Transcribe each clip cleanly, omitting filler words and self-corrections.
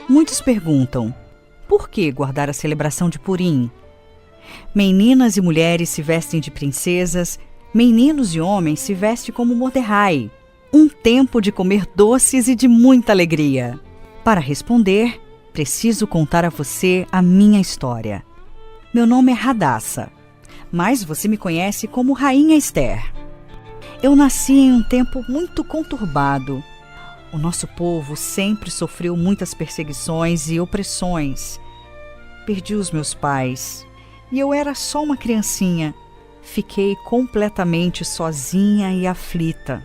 Muitos perguntam, por que guardar a celebração de Purim? Meninas e mulheres se vestem de princesas, meninos e homens se vestem como Mordecai. Um tempo de comer doces e de muita alegria. Para responder, preciso contar a você a minha história. Meu nome é Hadassah, mas você me conhece como Rainha Esther. Eu nasci em um tempo muito conturbado. O nosso povo sempre sofreu muitas perseguições e opressões. Perdi os meus pais e eu era só uma criancinha. Fiquei completamente sozinha e aflita.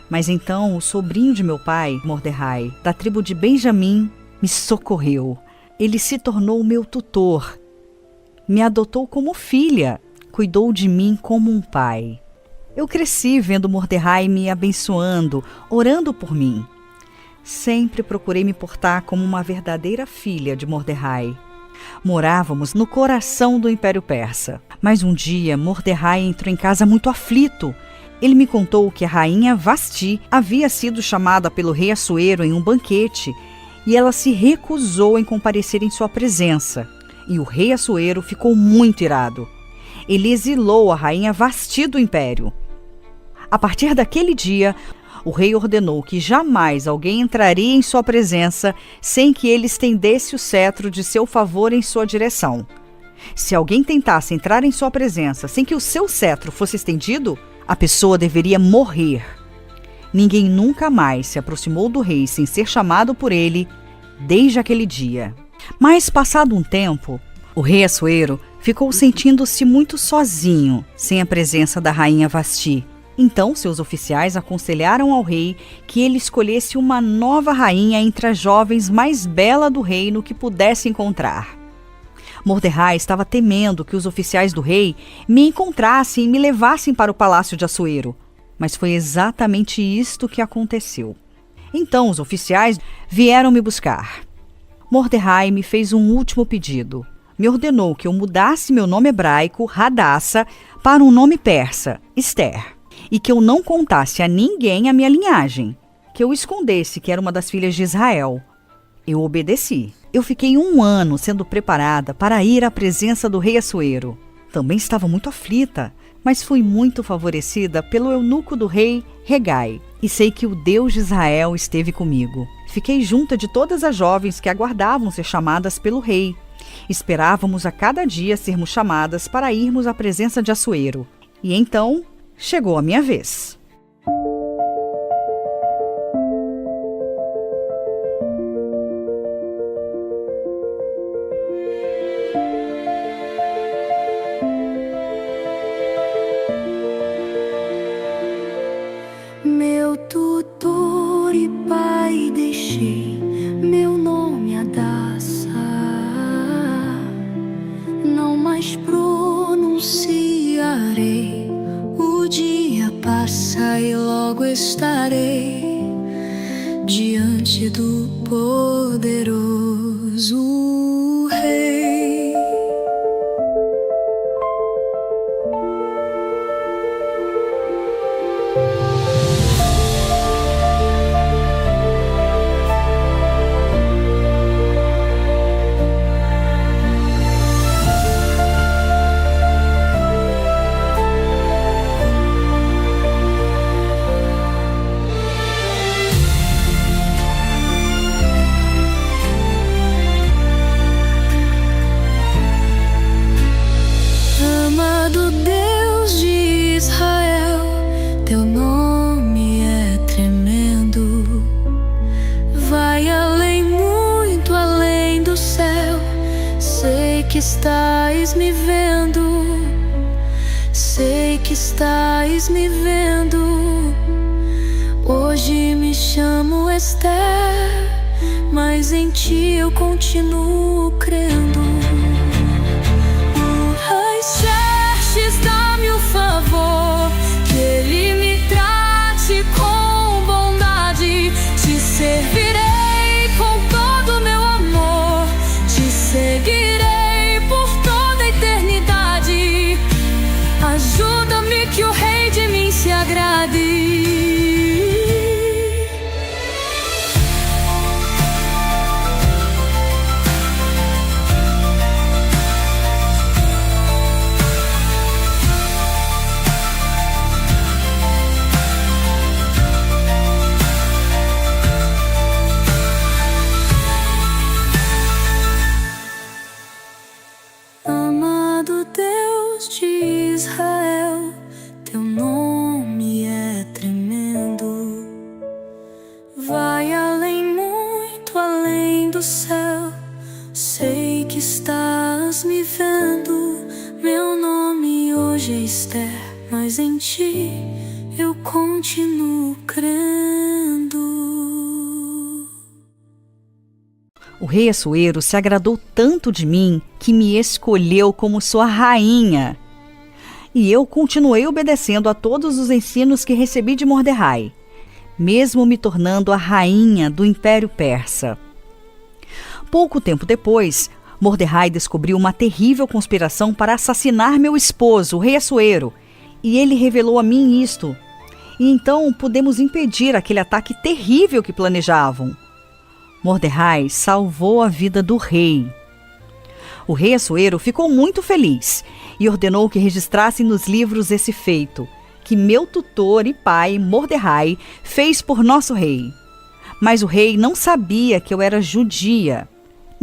Mas então o sobrinho de meu pai, Mordecai, da tribo de Benjamim, me socorreu. Ele se tornou meu tutor. Me adotou como filha, cuidou de mim como um pai. Eu cresci vendo Mordecai me abençoando, orando por mim. Sempre procurei me portar como uma verdadeira filha de Mordecai. Morávamos no coração do Império Persa. Mas um dia, Mordecai entrou em casa muito aflito. Ele me contou que a rainha Vasti havia sido chamada pelo rei Assuero em um banquete e ela se recusou em comparecer em sua presença. E o rei Assuero ficou muito irado. Ele exilou a rainha Vasti do império. A partir daquele dia, o rei ordenou que jamais alguém entraria em sua presença sem que ele estendesse o cetro de seu favor em sua direção. Se alguém tentasse entrar em sua presença sem que o seu cetro fosse estendido, a pessoa deveria morrer. Ninguém nunca mais se aproximou do rei sem ser chamado por ele desde aquele dia. Mas, passado um tempo, o rei Assuero ficou sentindo-se muito sozinho, sem a presença da rainha Vasti. Então, seus oficiais aconselharam ao rei que ele escolhesse uma nova rainha entre as jovens mais belas do reino que pudesse encontrar. Mordecai estava temendo que os oficiais do rei me encontrassem e me levassem para o palácio de Assuero. Mas foi exatamente isto que aconteceu. Então, os oficiais vieram me buscar. Mordecai me fez um último pedido. Me ordenou que eu mudasse meu nome hebraico, Hadassah, para um nome persa, Esther, e que eu não contasse a ninguém a minha linhagem, que eu escondesse que era uma das filhas de Israel. Eu obedeci. Eu fiquei 1 ano sendo preparada para ir à presença do rei Assuero. Também estava muito aflita, mas fui muito favorecida pelo eunuco do rei, Hegai, e sei que o Deus de Israel esteve comigo. Fiquei junta de todas as jovens que aguardavam ser chamadas pelo rei. Esperávamos a cada dia sermos chamadas para irmos à presença de Assuero. E então, chegou a minha vez. Meu tutor e pai, deixei meu nome Hadassah. Não mais pronunciarei. O dia passa e logo estarei diante do poderoso Rei. Amado Deus de Israel, teu nome é tremendo. Vai além, muito além do céu. Sei que estás me vendo. Sei que estás me vendo. Hoje me chamo Esther, mas em ti eu continuo crendo. Dá-me o favor, que ele me trate com bondade. Te servirei com todo o meu amor, te seguirei por toda a eternidade. Ajuda-me que o rei de mim se agrade. do céu, sei que estás me vendo. Meu nome hoje é Esther, mas em ti eu continuo crendo. O rei Assuero se agradou tanto de mim que me escolheu como sua rainha. E eu continuei obedecendo a todos os ensinos que recebi de Mordecai, mesmo me tornando a rainha do Império Persa. Pouco tempo depois, Mordecai descobriu uma terrível conspiração para assassinar meu esposo, o rei Assuero, e ele revelou a mim isto. E então pudemos impedir aquele ataque terrível que planejavam. Mordecai salvou a vida do rei. O rei Assuero ficou muito feliz e ordenou que registrassem nos livros esse feito, que meu tutor e pai, Mordecai, fez por nosso rei. Mas o rei não sabia que eu era judia,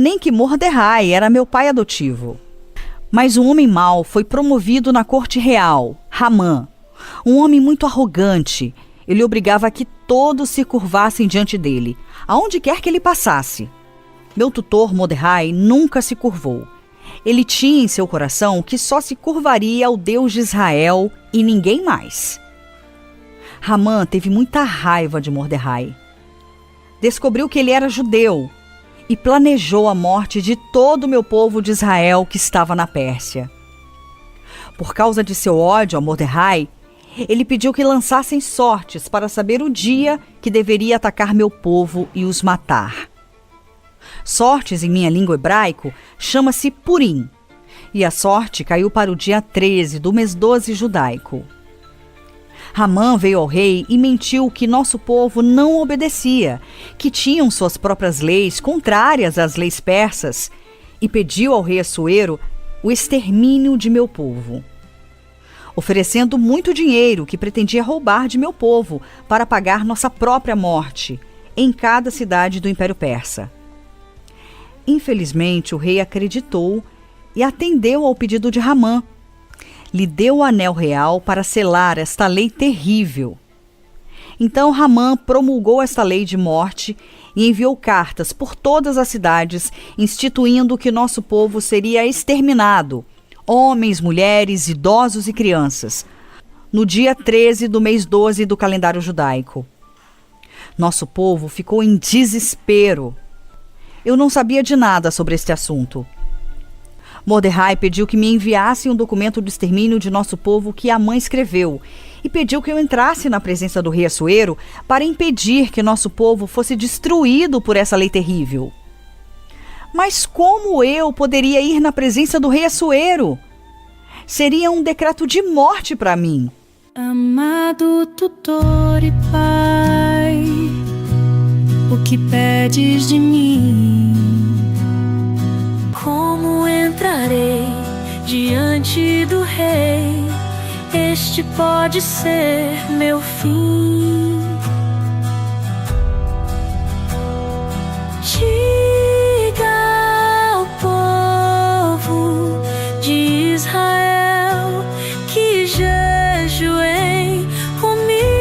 nem que Mordecai era meu pai adotivo. Mas um homem mau foi promovido na corte real, Hamã, um homem muito arrogante. Ele obrigava a que todos se curvassem diante dele, aonde quer que ele passasse. Meu tutor, Mordecai, nunca se curvou. Ele tinha em seu coração que só se curvaria ao Deus de Israel e ninguém mais. Hamã teve muita raiva de Mordecai. Descobriu que ele era judeu e planejou a morte de todo o meu povo de Israel que estava na Pérsia. Por causa de seu ódio a Mordecai, ele pediu que lançassem sortes para saber o dia que deveria atacar meu povo e os matar. Sortes, em minha língua hebraico, chama-se Purim, e a sorte caiu para o dia 13 do mês 12 judaico. Hamã veio ao rei e mentiu que nosso povo não obedecia, que tinham suas próprias leis contrárias às leis persas, e pediu ao rei Assuero o extermínio de meu povo, oferecendo muito dinheiro que pretendia roubar de meu povo para pagar nossa própria morte em cada cidade do Império Persa. Infelizmente, o rei acreditou e atendeu ao pedido de Hamã. Lhe deu o anel real para selar esta lei terrível. Então Hamã promulgou esta lei de morte e enviou cartas por todas as cidades, instituindo que nosso povo seria exterminado, homens, mulheres, idosos e crianças, no dia 13 do mês 12 do calendário judaico. Nosso povo ficou em desespero. Eu não sabia de nada sobre este assunto. Mordecai pediu que me enviassem um documento de extermínio de nosso povo que Hamã escreveu e pediu que eu entrasse na presença do rei Assuero para impedir que nosso povo fosse destruído por essa lei terrível. Mas como eu poderia ir na presença do rei Assuero? Seria um decreto de morte para mim. Amado tutor e pai, o que pedes de mim? Como entrarei diante do rei? Este pode ser meu fim. Diga ao povo de Israel que jejuei comigo.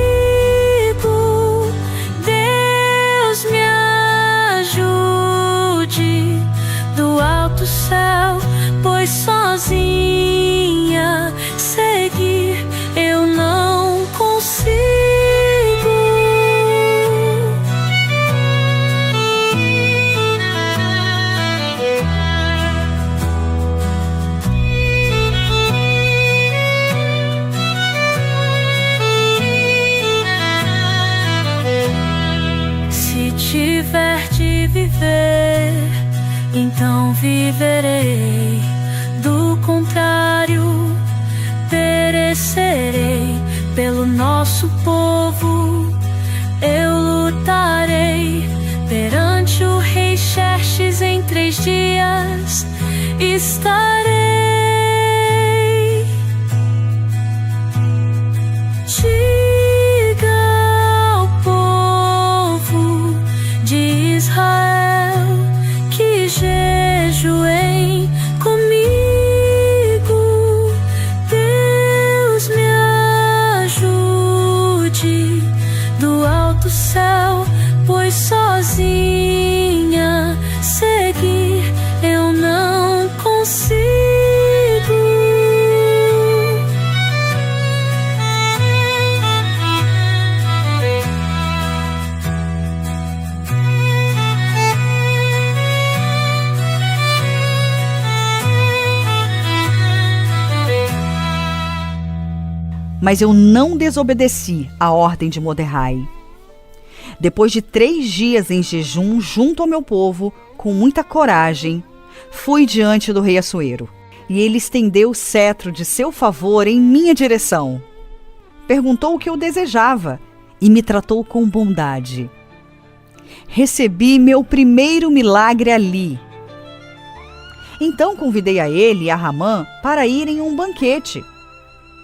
Deus me ajude do alto céu, pois sozinha seguir eu não consigo. Se tiver de viver, então viverei. Do contrário, perecerei. Pelo nosso povo eu lutarei perante o rei Xerxes. Em 3 dias estarei. Diga ao povo de Israel que jejuei comigo. Deus me ajude do alto céu, pois sozinha mas eu não desobedeci à ordem de Mordecai. Depois de 3 dias em jejum junto ao meu povo, com muita coragem, fui diante do rei Assuero, e ele estendeu o cetro de seu favor em minha direção. Perguntou o que eu desejava e me tratou com bondade. Recebi meu primeiro milagre ali. Então convidei a ele e a Ramã para ir em um banquete,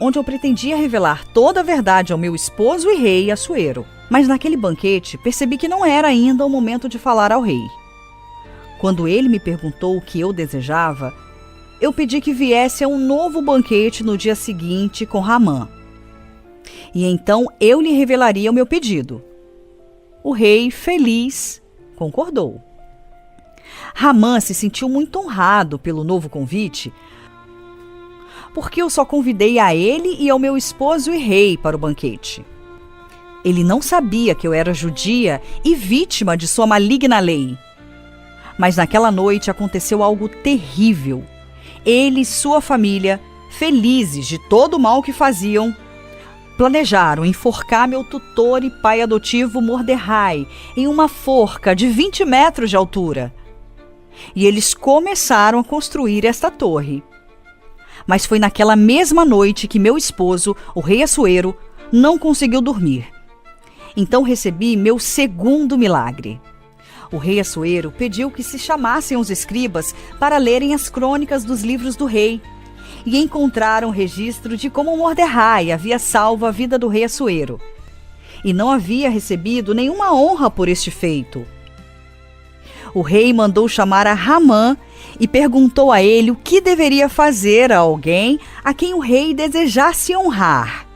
onde eu pretendia revelar toda a verdade ao meu esposo e rei Assuero. Mas naquele banquete percebi que não era ainda o momento de falar ao rei. Quando ele me perguntou o que eu desejava, eu pedi que viesse a um novo banquete no dia seguinte com Ramã. E então eu lhe revelaria o meu pedido. O rei, feliz, concordou. Ramã se sentiu muito honrado pelo novo convite, porque eu só convidei a ele e ao meu esposo e rei para o banquete. Ele não sabia que eu era judia e vítima de sua maligna lei. Mas naquela noite aconteceu algo terrível. Ele e sua família, felizes de todo o mal que faziam, planejaram enforcar meu tutor e pai adotivo Mordecai em uma forca de 20 metros de altura. E eles começaram a construir esta torre. Mas foi naquela mesma noite que meu esposo, o rei Assuero, não conseguiu dormir. Então recebi meu segundo milagre. O rei Assuero pediu que se chamassem os escribas para lerem as crônicas dos livros do rei, e encontraram registro de como Mordecai havia salvo a vida do rei Assuero, e não havia recebido nenhuma honra por este feito. O rei mandou chamar a Ramã e perguntou a ele o que deveria fazer a alguém a quem o rei desejasse honrar.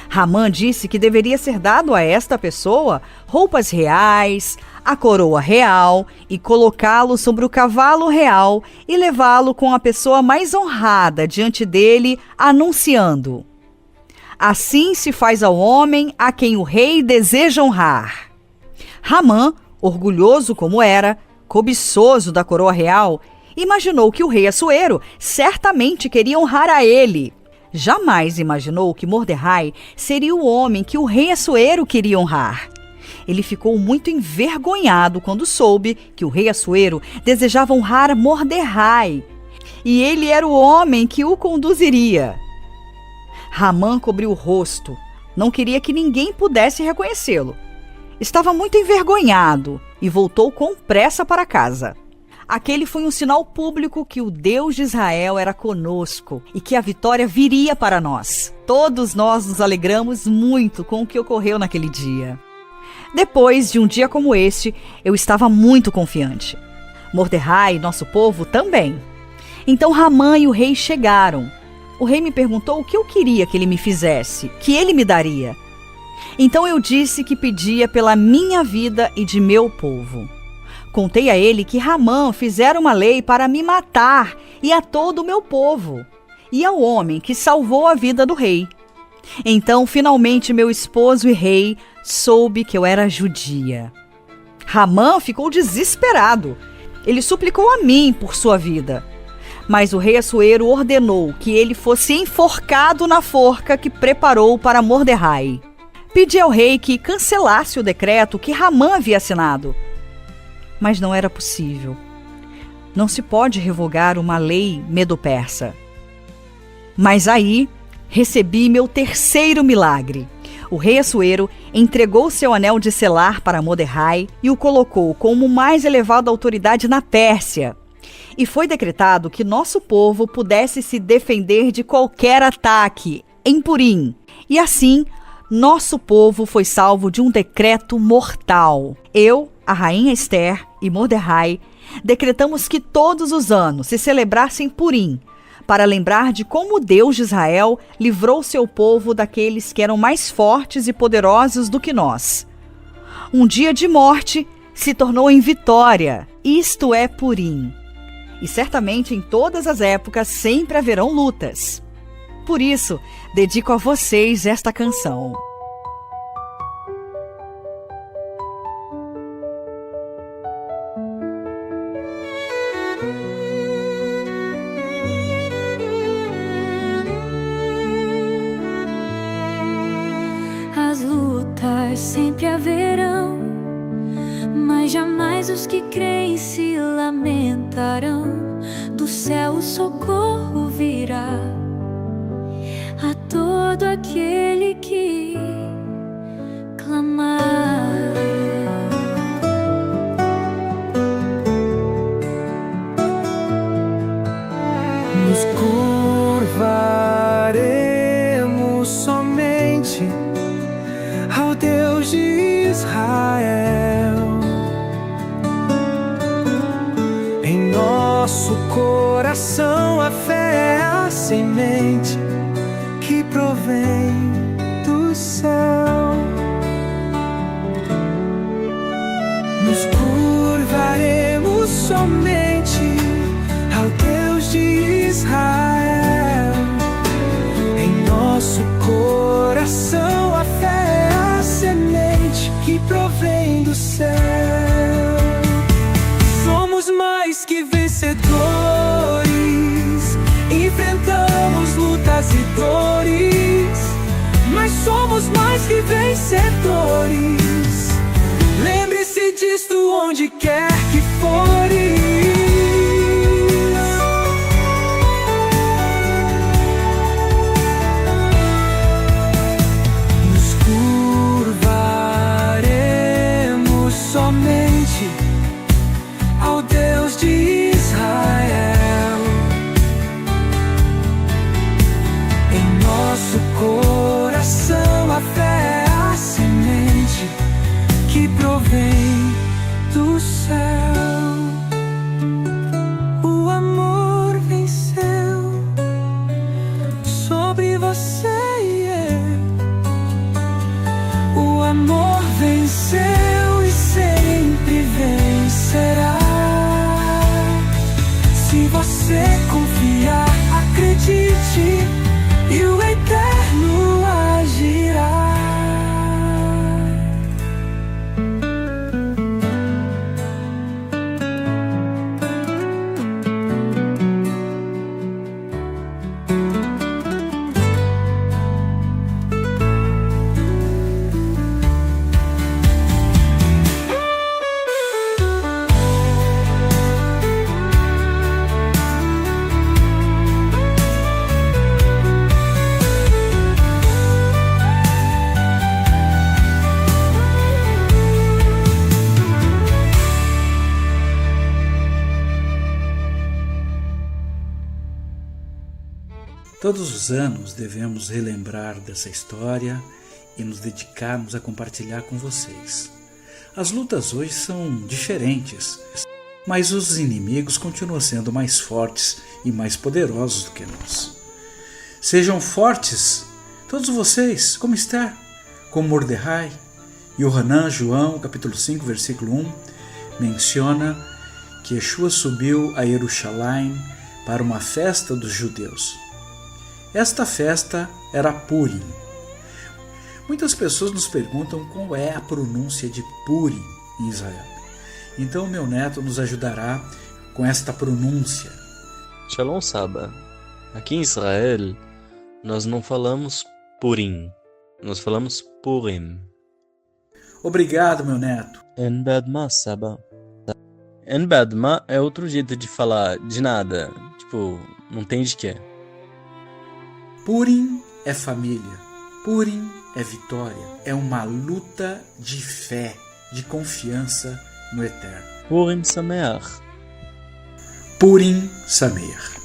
Ramã disse que deveria ser dado a esta pessoa roupas reais, a coroa real e colocá-lo sobre o cavalo real e levá-lo com a pessoa mais honrada diante dele, anunciando: assim se faz ao homem a quem o rei deseja honrar. Ramã, orgulhoso como era, cobiçoso da coroa real, imaginou que o rei Assuero certamente queria honrar a ele. Jamais imaginou que Mordecai seria o homem que o rei Assuero queria honrar. Ele ficou muito envergonhado quando soube que o rei Assuero desejava honrar Mordecai, e ele era o homem que o conduziria. Ramã cobriu o rosto, não queria que ninguém pudesse reconhecê-lo. Estava muito envergonhado e voltou com pressa para casa. Aquele foi um sinal público que o Deus de Israel era conosco e que a vitória viria para nós. Todos nós nos alegramos muito com o que ocorreu naquele dia. Depois de um dia como este, eu estava muito confiante. Mordecai, nosso povo, também. Então Ramã e o rei chegaram. O rei me perguntou o que eu queria que ele me fizesse, que ele me daria. Então eu disse que pedia pela minha vida e de meu povo. Contei a ele que Ramã fizera uma lei para me matar e a todo o meu povo, e ao homem que salvou a vida do rei. Então, finalmente, meu esposo e rei soube que eu era judia. Ramã ficou desesperado. Ele suplicou a mim por sua vida. Mas o rei Assuero ordenou que ele fosse enforcado na forca que preparou para Mordecai. Pedi ao rei que cancelasse o decreto que Ramã havia assinado. Mas não era possível. Não se pode revogar uma lei medo-persa. Mas aí recebi meu terceiro milagre. O rei Assuero entregou seu anel de selar para Mordecai e o colocou como mais elevada autoridade na Pérsia. E foi decretado que nosso povo pudesse se defender de qualquer ataque em Purim. E assim, nosso povo foi salvo de um decreto mortal. Eu, a rainha Esther e Mordecai decretamos que todos os anos se celebrassem Purim, para lembrar de como o Deus de Israel livrou seu povo daqueles que eram mais fortes e poderosos do que nós. Um dia de morte se tornou em vitória, isto é Purim. E certamente em todas as épocas sempre haverão lutas. Por isso, dedico a vocês esta canção. haverão, mas jamais os que creem se lamentarão. Do céu o socorro virá a todo aquele que clamar. Nos curvaremos somente ao Deus de Israel. Em nosso coração a fé é a semente que provém do céu. Nos curvaremos somente ao Deus de Israel. Em nosso coração a fé é a semente que provém do céu. Somos mais que vencedores, enfrentamos lutas e dores, mas somos mais que vencedores. Lembre-se disto onde quer que fores. Nos curvaremos somente ao Deus de Israel. Em nosso coração a fé é a semente que provém do céu. O amor venceu sobre você. O amor venceu e sempre vencerá. Se você confiar, acredite, e o Eterno agirá. Todos os anos devemos relembrar dessa história e nos dedicarmos a compartilhar com vocês. As lutas hoje são diferentes, mas os inimigos continuam sendo mais fortes e mais poderosos do que nós. Sejam fortes, todos vocês, como Esther, como Mordecai. Yohanan, João, capítulo 5, versículo 1, menciona que Yeshua subiu a Jerusalém para uma festa dos judeus. Esta festa era Purim. Muitas pessoas nos perguntam qual é a pronúncia de Purim em Israel. Então meu neto nos ajudará com esta pronúncia. Shalom, Saba. Aqui em Israel, nós não falamos Purim, nós falamos Purim. Obrigado, meu neto. En Badma, Saba. En Badma é outro jeito de falar de nada, tipo, não tem de quê. Purim é família, Purim é vitória, é uma luta de fé, de confiança no Eterno. Purim Sameach. Purim Sameach.